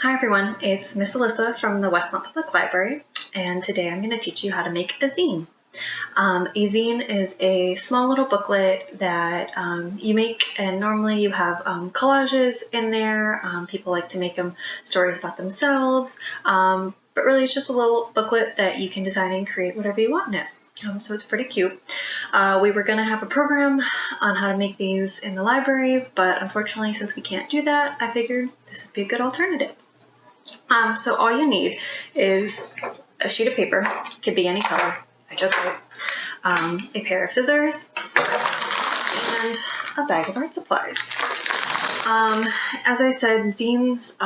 Hi everyone, it's Miss Alyssa from the Westmont Public Library, and today I'm going to teach you how to make a zine. A zine is a small little booklet that you make, and normally you have collages in there. People like to make them stories about themselves, but really it's just a little booklet that you can design and create whatever you want in it. So it's pretty cute. We were going to have a program on how to make these in the library, but unfortunately since we can't do that, I figured this would be a good alternative. So all you need is a sheet of paper, it could be any color, I just wrote, a pair of scissors, and a bag of art supplies. As I said, zines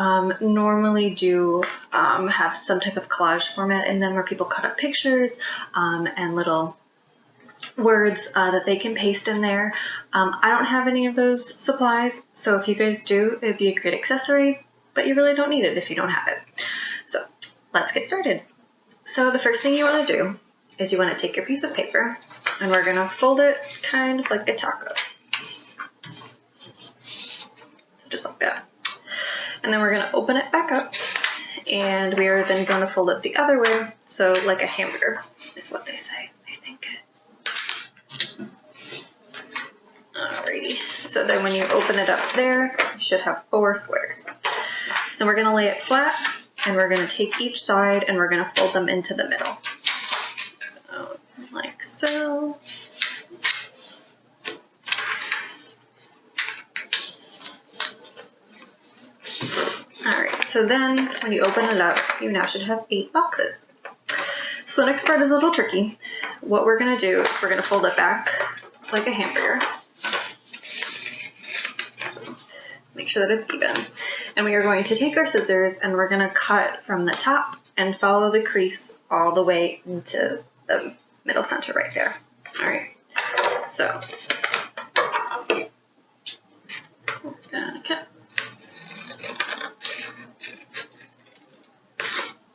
normally do have some type of collage format in them where people cut up pictures and little words that they can paste in there. I don't have any of those supplies, so if you guys do, it'd be a great accessory, but you really don't need it if you don't have it. So let's get started. So the first thing you want to do is you want to take your piece of paper and we're going to fold it kind of like a taco. Just like that. And then we're going to open it back up and we are then going to fold it the other way, so like a hamburger is what they say, I think. Alrighty, so then when you open it up there, you should have 4 squares. So we're going to lay it flat, and we're going to take each side and we're going to fold them into the middle. So, like so. Alright, so then when you open it up, you now should have 8 boxes. So the next part is a little tricky. What we're going to do is we're going to fold it back like a hamburger. So make sure that it's even. And we are going to take our scissors and we're going to cut from the top and follow the crease all the way into the middle center right there. Alright, so we're going to cut.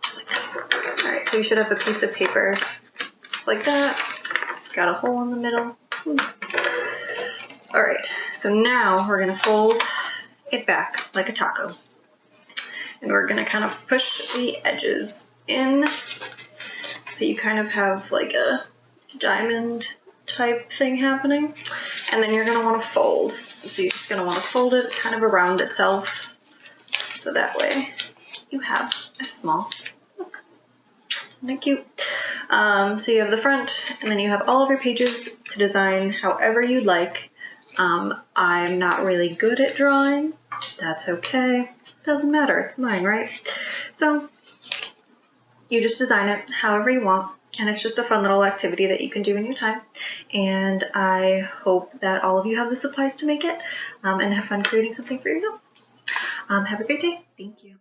Just like that. Alright, so you should have a piece of paper just like that. It's got a hole in the middle. Alright, so now we're going to fold it back like a taco. And we're going to kind of push the edges in so you kind of have like a diamond type thing happening. And then you're going to want to fold. So you're just going to want to fold it kind of around itself so that way you have a small book. Isn't that cute? So you have the front and then you have all of your pages to design however you'd like. I'm not really good at drawing. That's okay. Doesn't matter, it's mine, right? So you just design it however you want, and it's just a fun little activity that you can do in your time. And I hope that all of you have the supplies to make it and have fun creating something for yourself. Have a great day. Thank you.